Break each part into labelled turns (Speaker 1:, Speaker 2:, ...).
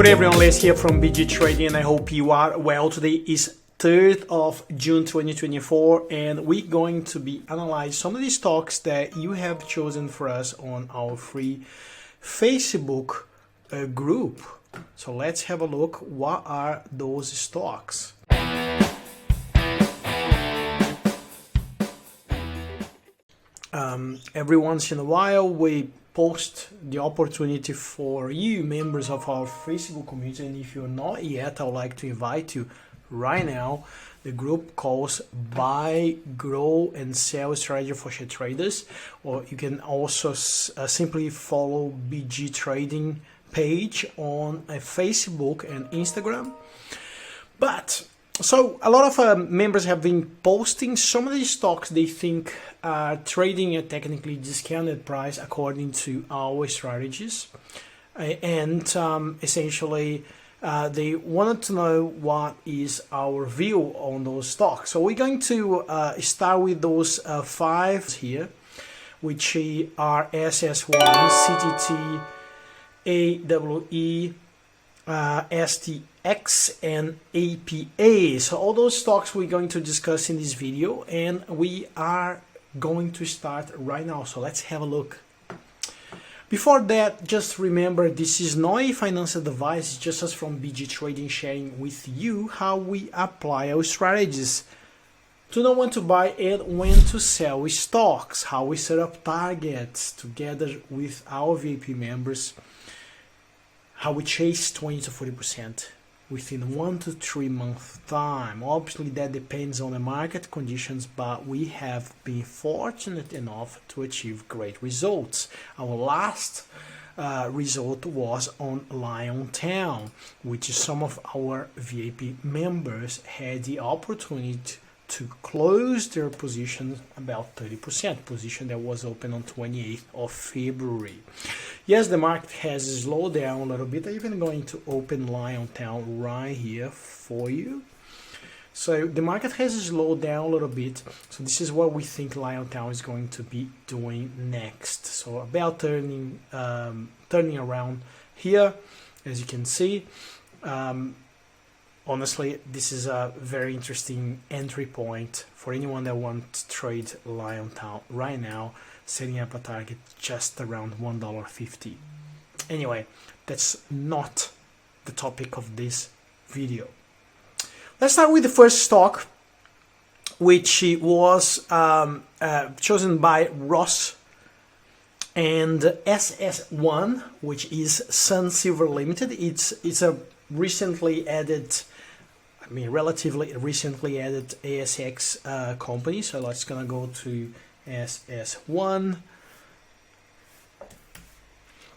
Speaker 1: Good everyone, Les here from BG Trading and I hope you are well. Today is 3rd of June 2024 and we're going to be analyzing some of the stocks that you have chosen for us on our free Facebook group. So let's have a look. What are those stocks? Every once in a while we post the opportunity for you members of our Facebook community, and if you're not yet, I would like to invite you right now. The group calls Buy, Grow and Sell Strategy for Share Traders, or you can also simply follow BG Trading page on Facebook and Instagram. So a lot of members have been posting some of the stocks they think are trading at technically discounted price according to our strategies, and essentially they wanted to know what is our view on those stocks. So we're going to start with those 5 here, which are SS1, CTT, AWE, STX and APA. So all those stocks we're going to discuss in this video, and we are going to start right now. So let's have a look. Before that, just remember this is not a financial advice, it's just us from BG Trading sharing with you how we apply our strategies to know when to buy and when to sell stocks, how we set up targets together with our VIP members, how we chase 20 to 40% within 1 to 3 month time. Obviously that depends on the market conditions, but we have been fortunate enough to achieve great results. Our last result was on LIONTOWN, which some of our VIP members had the opportunity to close their position about 30%, position that was open on 28th of February. Yes, the market has slowed down a little bit. I'm even going to open LIONTOWN right here for you. So the market has slowed down a little bit. So this is what we think LIONTOWN is going to be doing next. So about turning around here, as you can see. Honestly, this is a very interesting entry point for anyone that wants to trade LIONTOWN right now, setting up a target just around $1.50. Anyway, that's not the topic of this video. Let's start with the first stock, which was chosen by Ross and SS1, which is Sun Silver Limited. It's a recently added, relatively recently added ASX company. So let's gonna go to SS1.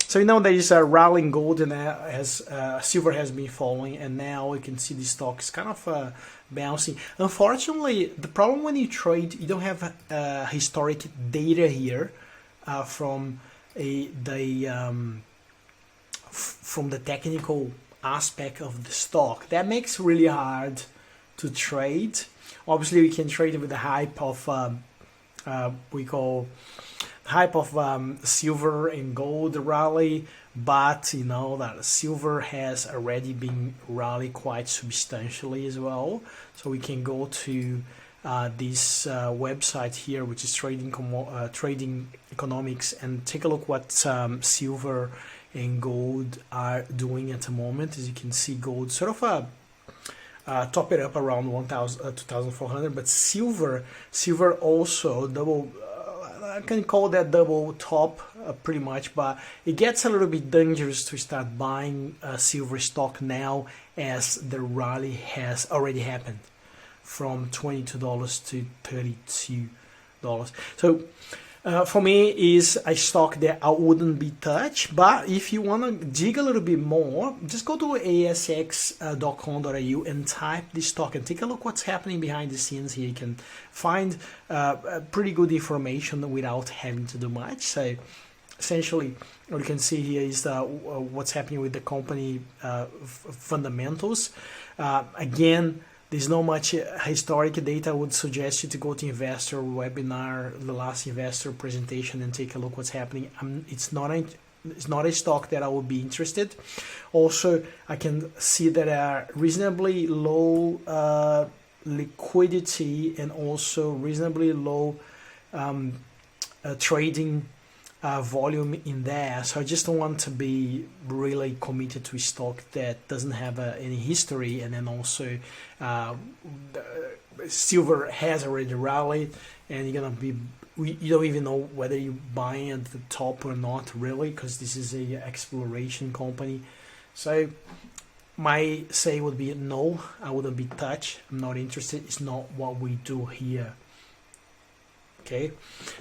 Speaker 1: So now there is a rallying gold, and as silver has been following, and now you can see the stock is kind of bouncing. Unfortunately, the problem when you trade, you don't have historic data here from the technical aspect of the stock. That makes it really hard to trade. Obviously we can trade with the hype of we call hype of silver and gold rally, but you know that silver has already been rally quite substantially as well. So we can go to this website here, which is trading economics, and take a look what silver and gold are doing at the moment. As you can see, gold sort of top it up around 2,400, but silver also double. I can call that double top pretty much, but it gets a little bit dangerous to start buying silver stock now, as the rally has already happened from $22 to $32. So for me, is a stock that I wouldn't be touched. But if you want to dig a little bit more, just go to asx.com.au and type this stock and take a look what's happening behind the scenes here. You can find pretty good information without having to do much. So essentially, what you can see here is what's happening with the company fundamentals. Again, there's not much historic data. I would suggest you to go to investor webinar, the last investor presentation, and take a look what's happening. It's not it's not a stock that I would be interested. Also, I can see that are reasonably low liquidity and also reasonably low trading volume in there. So I just don't want to be really committed to a stock that doesn't have any history, and then also silver has already rallied, and you're gonna be, you don't even know whether you're buying at the top or not, really, because this is a exploration company. So my say would be no, I wouldn't be touched. I'm not interested. It's not what we do here. Okay,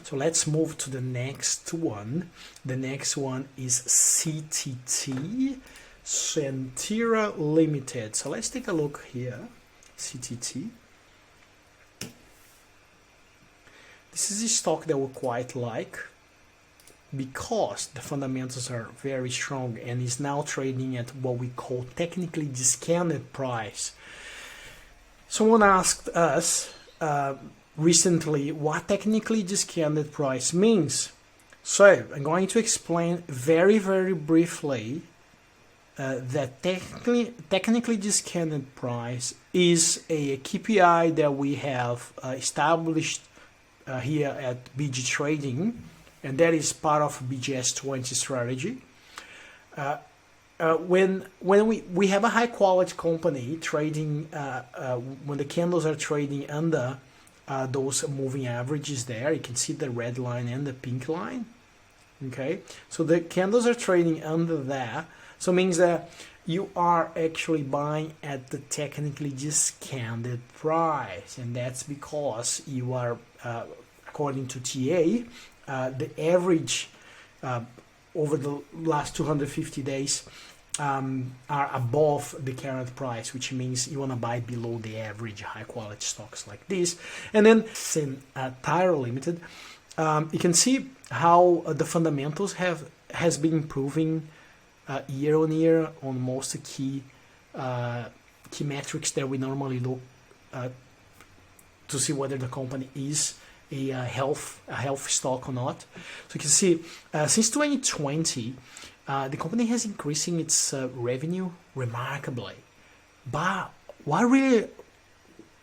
Speaker 1: so let's move to the next one. The next one is CTT, Cettire Limited. So let's take a look here. CTT. This is a stock that we quite like because the fundamentals are very strong and is now trading at what we call technically discounted price. Someone asked us recently what technically discounted price means. So I'm going to explain very briefly that technically discounted price is a KPI that we have established here at BG Trading, and that is part of BGS20 strategy. When we have a high quality company trading, when the candles are trading under those moving averages there, you can see the red line and the pink line. Okay, so the candles are trading under that, so it means that you are actually buying at the technically discounted price, and that's because you are, according to TA, the average over the last 250 days are above the current price, which means you want to buy below the average high quality stocks like this. And then Cettire Limited, you can see how the fundamentals has been improving year on year on most key metrics that we normally look to see whether the company is a health stock or not. So you can see since 2020 the company has increasing its revenue remarkably, but what really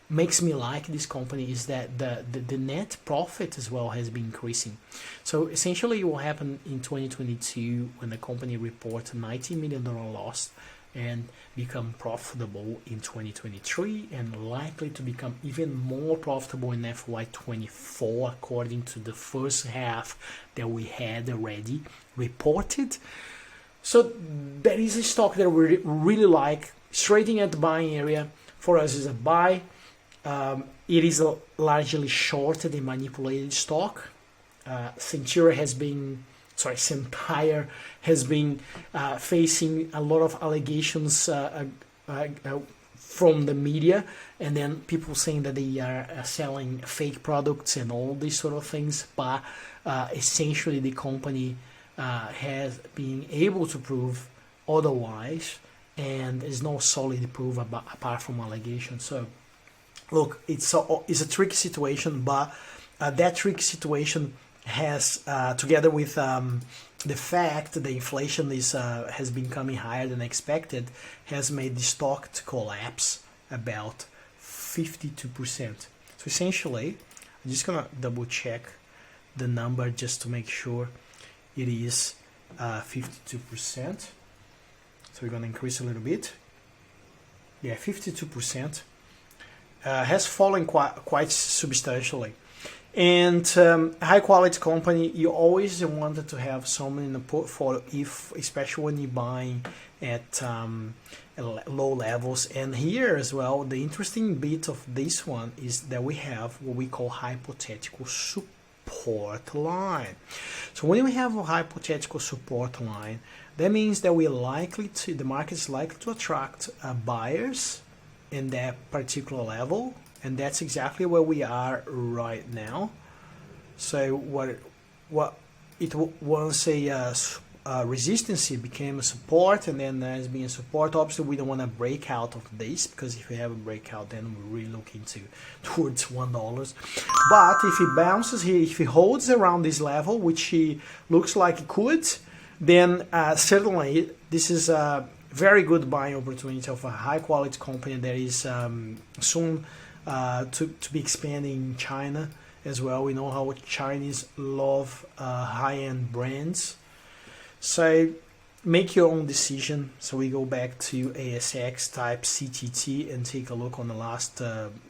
Speaker 1: makes me like this company is that the net profit as well has been increasing. So essentially what happened in 2022 when the company reported $90 million loss and become profitable in 2023 and likely to become even more profitable in FY24 according to the first half that we had already reported. So that is a stock that we really like. It's trading at the buying area. For us is a buy. It is a largely shorted and manipulated stock. Cettire has been facing a lot of allegations from the media, and then people saying that they are selling fake products and all these sort of things, but essentially the company has been able to prove otherwise, and there's no solid proof apart from allegations. So look, it's a tricky situation, but that tricky situation has, together with the fact that the inflation has been coming higher than expected, has made the stock to collapse about 52%. So essentially, I'm just gonna double check the number just to make sure it is 52%. So we're gonna increase a little bit. Yeah, 52%. Has fallen quite substantially. And high quality company, you always wanted to have someone in the portfolio, especially when you're buying at low levels. And here as well, the interesting bit of this one is that we have what we call hypothetical support line. So when we have a hypothetical support line, that means that the market is likely to attract buyers in that particular level. And that's exactly where we are right now. So what it once a resistance became a support, and then there's been a support. Obviously, we don't want to break out of this, because if we have a breakout, then we're really looking towards $1. But if it bounces here, if it holds around this level, which it looks like it could, then certainly this is a very good buying opportunity of a high quality company that is soon to be expanding in China as well. We know how Chinese love high-end brands. So make your own decision. So we go back to ASX, type CTT, and take a look on the last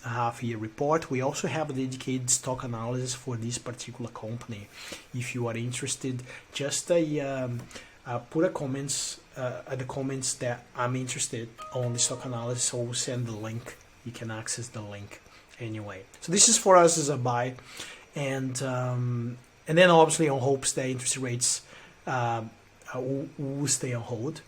Speaker 1: half-year report. We also have a dedicated stock analysis for this particular company. If you are interested, just put a comments at the comments that I'm interested on the stock analysis. So we'll send the link. You can access the link anyway. So this is for us as a buy, and then obviously on hopes that interest rates will stay on hold.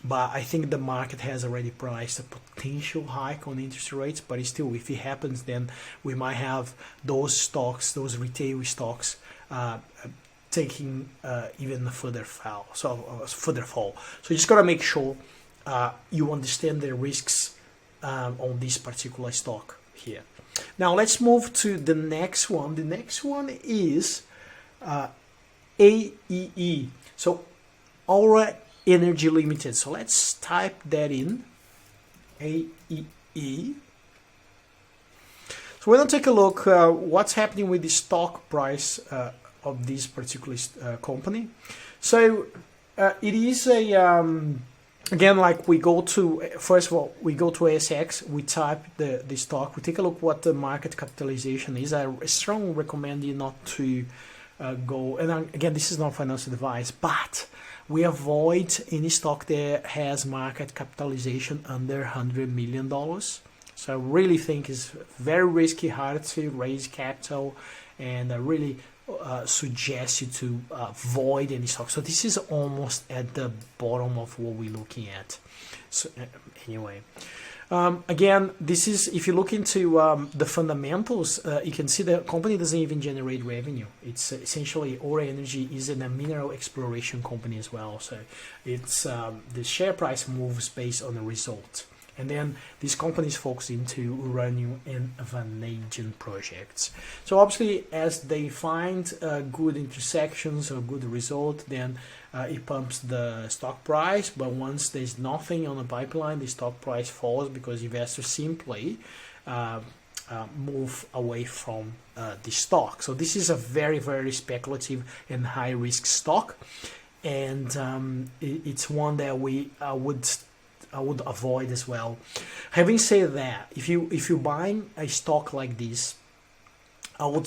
Speaker 1: But I think the market has already priced a potential hike on interest rates, but still, if it happens, then we might have those stocks, those retail stocks, taking even further fall. So you just gotta make sure you understand the risks on this particular stock here. Now let's move to the next one. The next one is AEE. So Aura Energy Limited. So let's type that in, AEE. So we're going to take a look what's happening with the stock price of this particular company. So it is a again, like we go to, first of all, we go to ASX, we type the stock, we take a look what the market capitalization is. I strongly recommend you not to go, and again, this is not financial advice, but we avoid any stock that has market capitalization under $100 million. So I really think it's very risky, hard to raise capital, and I really suggest you to avoid any stock. So this is almost at the bottom of what we're looking at. So anyway, again, this is, if you look into the fundamentals, you can see the company doesn't even generate revenue. It's essentially, Aura Energy is a mineral exploration company as well. So it's the share price moves based on the result. And then this company is focused into uranium and vanadium projects. So obviously, as they find good intersections or good result, then it pumps the stock price. But once there's nothing on the pipeline, the stock price falls because investors simply move away from the stock. So this is a very, very speculative and high risk stock, and it's one that I would avoid as well. Having said that, if you're buying a stock like this, I would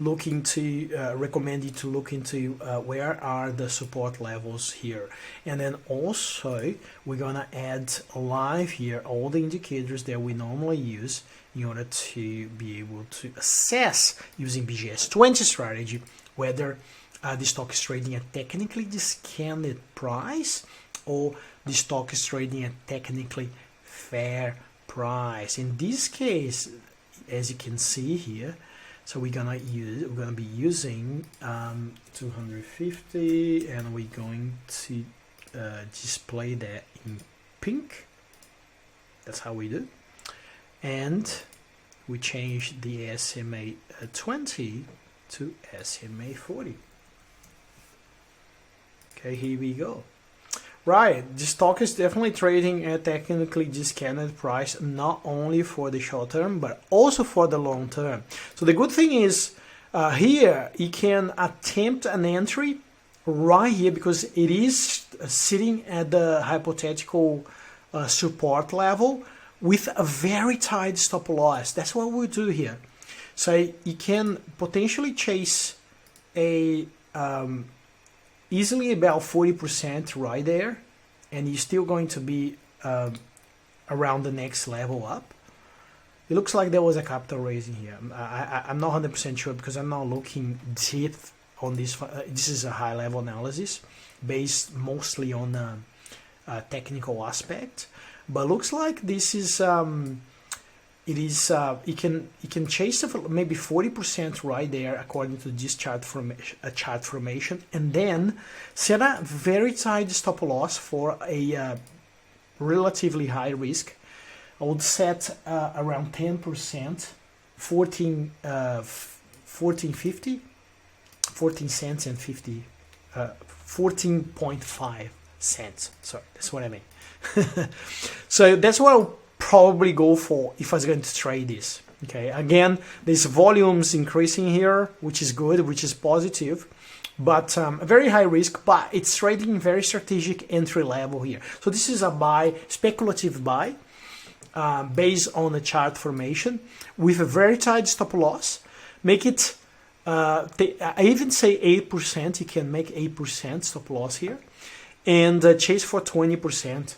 Speaker 1: recommend you to look into where are the support levels here, and then also we're gonna add live here all the indicators that we normally use in order to be able to assess using BGS20 strategy whether the stock is trading at technically discounted price or the stock is trading at technically fair price. In this case, as you can see here, so we're gonna be using 250, and we're going to display that in pink. That's how we do, and we change the SMA 20 to SMA 40. Okay, here we go. Right, the stock is definitely trading at technically discounted price, not only for the short term, but also for the long term. So the good thing is here you can attempt an entry right here because it is sitting at the hypothetical support level with a very tight stop loss. That's what we do here. So you can potentially chase a easily about 40% right there, and you're still going to be around the next level up. It looks like there was a capital raising here. I'm not 100% sure because I'm not looking deep on this. This is a high level analysis based mostly on a technical aspect, but looks like this is you can chase maybe 40% right there according to this chart formation, and then set a very tight stop loss for a relatively high risk. I would set around 10%, 14 cents and 50 14.5 cents. Sorry, that's what I mean. So that's what I'll probably go for if I was going to trade this. Okay, again, there's volumes increasing here, which is good, which is positive, but very high risk, but it's trading very strategic entry level here. So this is a buy, speculative buy, based on a chart formation with a very tight stop loss. Make it, I even say 8%, you can make 8% stop loss here, and chase for 20%,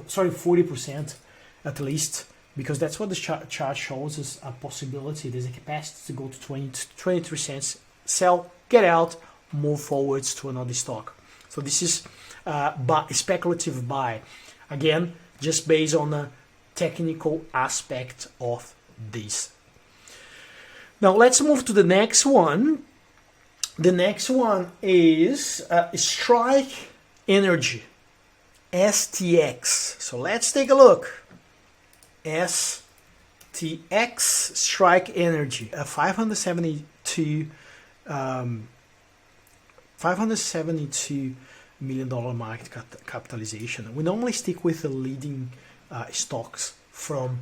Speaker 1: sorry, 40% at least, because that's what the chart shows us a possibility. There's a capacity to go to 23 cents, sell, get out, move forwards to another stock. So this is a speculative buy. Again, just based on the technical aspect of this. Now let's move to the next one. The next one is Strike Energy, STX. So let's take a look. STX, Strike Energy, a 572 million market capitalization. We normally stick with the leading stocks from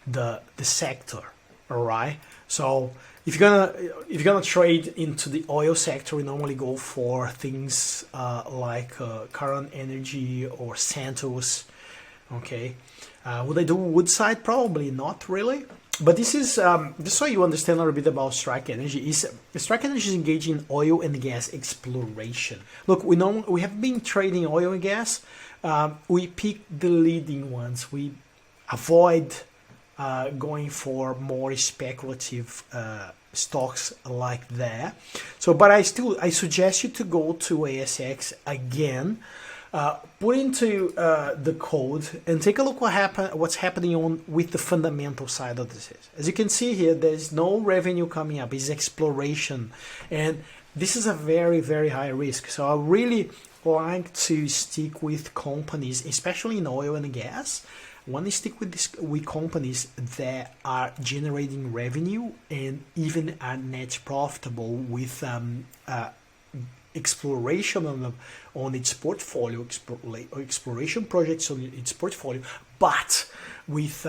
Speaker 1: the sector. All right. So if you're gonna trade into the oil sector, we normally go for things like Current Energy or Santos. Okay. Would I do Woodside? Probably not really. But this is just so you understand a little bit about Strike Energy. Strike Energy is engaged in oil and gas exploration. Look, we have been trading oil and gas. We pick the leading ones. We avoid going for more speculative stocks like that. So, but I suggest you to go to ASX again. Put into the code and take a look what's happening with the fundamental side of this. As you can see here, there's no revenue coming up. It's exploration, and this is a very, very high risk. So I really like to stick with companies, especially in oil and gas. I want to stick with companies that are generating revenue and even are net profitable with exploration on its portfolio, exploration projects on its portfolio, but with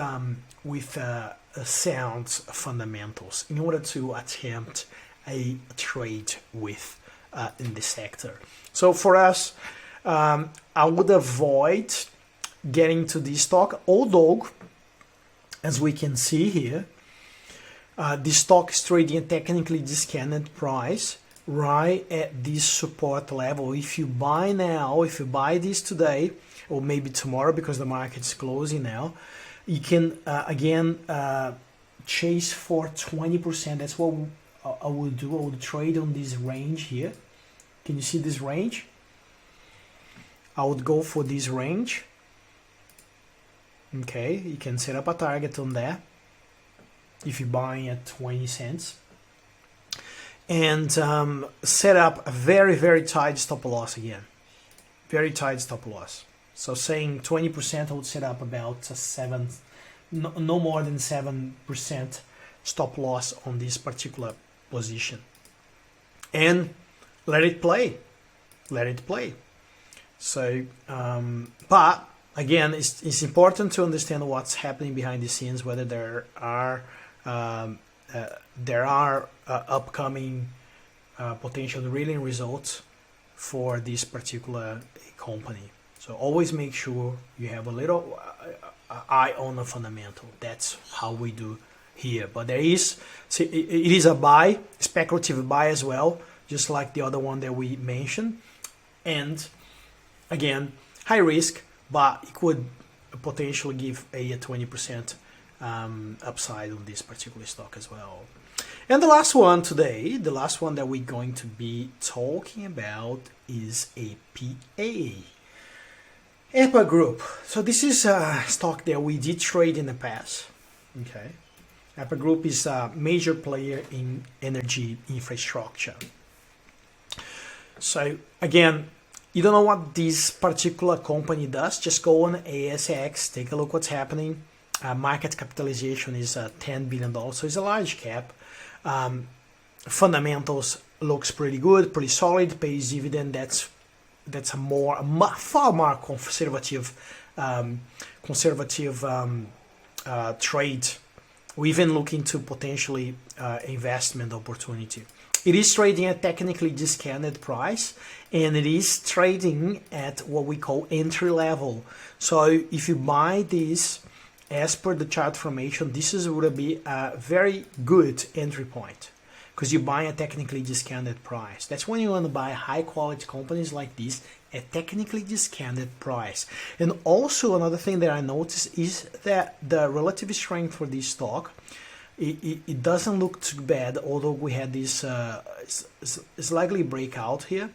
Speaker 1: sound fundamentals in order to attempt a trade with in the sector. So for us, I would avoid getting to this stock, although as we can see here, the stock is trading a technically discounted price right at this support level. If you buy now, if you buy this today or maybe tomorrow because the market's closing now, you can again chase for 20%. That's what I would do. I would trade on this range here. Can you see this range? I would go for this range. Okay, you can set up a target on that if you're buying at 20 cents. And set up a very, very tight stop loss again. Very tight stop loss. So saying 20%, I would set up about no more than 7% stop loss on this particular position. And let it play. Let it play. So, but again, it's important to understand what's happening behind the scenes, whether there are upcoming potential drilling results for this particular company. So always make sure you have a little eye on the fundamental. That's how we do here. But it is a buy, speculative buy as well, just like the other one that we mentioned. And again, high risk, but it could potentially give a 20% upside on this particular stock as well. And the last one today, the last one that we're going to be talking about is APA. APA Group. So this is a stock that we did trade in the past. Okay. APA Group is a major player in energy infrastructure. So again, you don't know what this particular company does, just go on ASX, take a look what's happening. Market capitalization is $10 billion, so it's a large cap. Fundamentals looks pretty good, pretty solid, pays dividend, that's that's a far more conservative trade. We even look into potentially investment opportunity. It is trading at technically discounted price, and it is trading at what we call entry level. So if you buy this as per the chart formation, this would be a very good entry point, because you buy a technically discounted price. That's when you want to buy high quality companies like this at technically discounted price. And also another thing that I noticed is that the relative strength for this stock, it doesn't look too bad, although we had this slightly breakout here,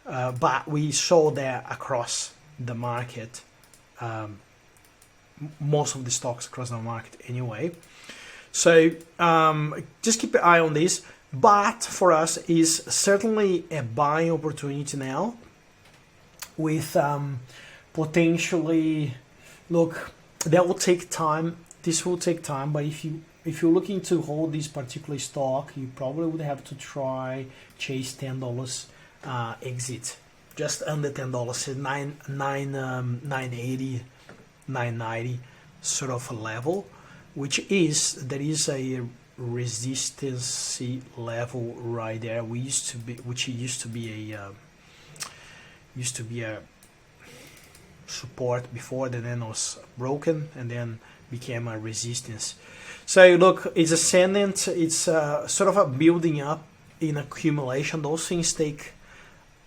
Speaker 1: but we saw that across the market, most of the stocks across the market anyway. So just keep an eye on this, but for us is certainly a buying opportunity now, with potentially, look, that will take time. This will take time, but if you're looking to hold this particular stock, you probably would have to try chase $10 exit, just under $10, 980, 990 sort of a level, which is, there is a resistance level right there. Which used to be a support before, that then was broken and then became a resistance. So look, it's ascendant, it's sort of a building up in accumulation. Those things take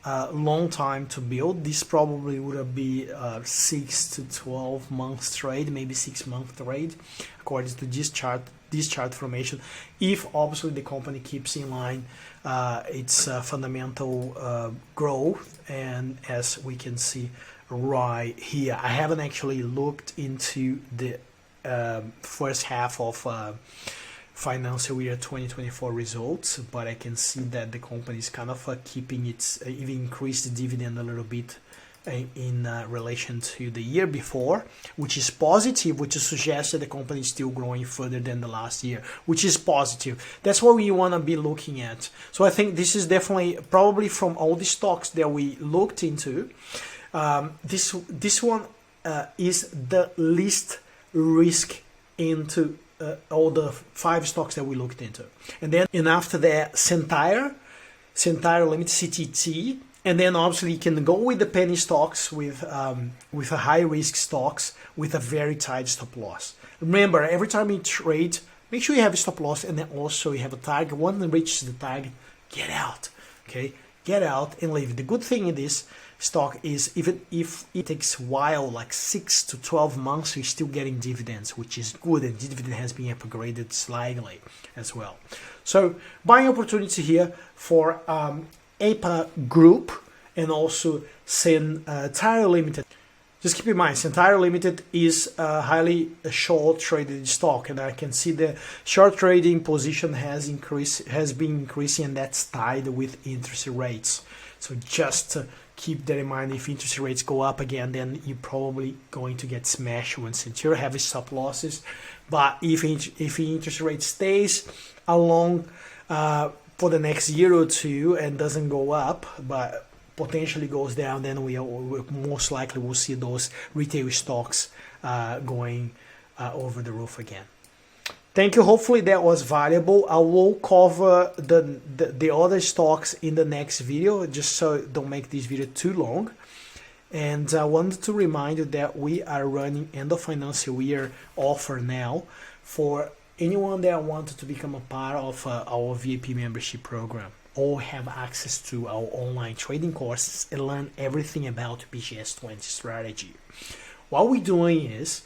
Speaker 1: a long time to build. This probably would be a 6 to 12 months trade, maybe 6 month trade, according to this chart formation, if obviously the company keeps in line its fundamental growth. And as we can see right here, I haven't actually looked into the first half of financial year 2024 results, but I can see that the company is kind of keeping its, even increased the dividend a little bit in relation to the year before, which is positive, which suggests that the company is still growing further than the last year, which is positive. That's what we want to be looking at. So I think this is definitely, probably from all the stocks that we looked into, this one is the least risk into all the 5 stocks that we looked into. And after that, Cettire Limited, CTT. And then obviously you can go with the penny stocks, with a high risk stocks with a very tight stop loss. Remember, every time you trade, make sure you have a stop loss, and then also you have a target. Once it reaches the target, get out. Okay, get out and leave. The good thing in this stock is, even if it takes a while, like 6 to 12 months, you're still getting dividends, which is good, and dividend has been upgraded slightly as well. So buying opportunity here for APA Group and also Cettire Limited. Just keep in mind, Cettire Limited is a highly short traded stock, and I can see the short trading position has been increasing, and that's tied with interest rates. So just keep that in mind. If interest rates go up again, then you're probably going to get smashed when Cettire have stop losses. But if interest rate stays along for the next year or two and doesn't go up, but potentially goes down, then we most likely will see those retail stocks going over the roof again. Thank you. Hopefully that was valuable. I will cover the other stocks in the next video, just so don't make this video too long. And I wanted to remind you that we are running end of financial year offer now for anyone that wanted to become a part of our VIP membership program, or have access to our online trading courses and learn everything about BGS20 strategy. What we're doing is,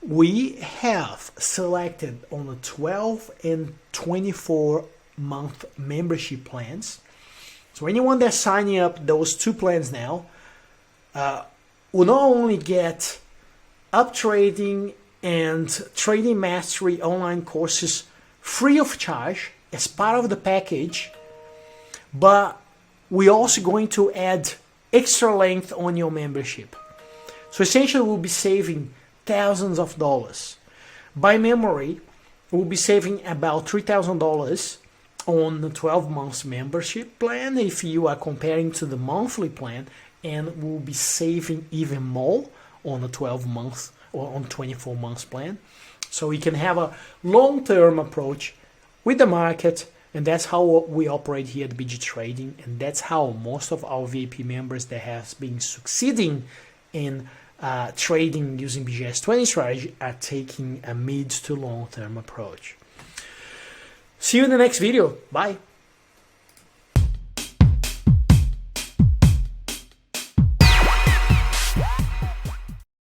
Speaker 1: we have selected on the 12 and 24 month membership plans. So anyone that's signing up those 2 plans now will not only get up trading and trading mastery online courses free of charge as part of the package, but we're also going to add extra length on your membership. So essentially we'll be saving thousands of dollars. By memory, we'll be saving about $3,000 on the 12 months membership plan if you are comparing to the monthly plan, and we'll be saving even more on a 12 months or on 24 months plan. So we can have a long-term approach with the market, and that's how we operate here at BG Trading, and that's how most of our VIP members that have been succeeding in trading using BGS20 strategy are taking a mid to long-term approach. See you in the next video. Bye.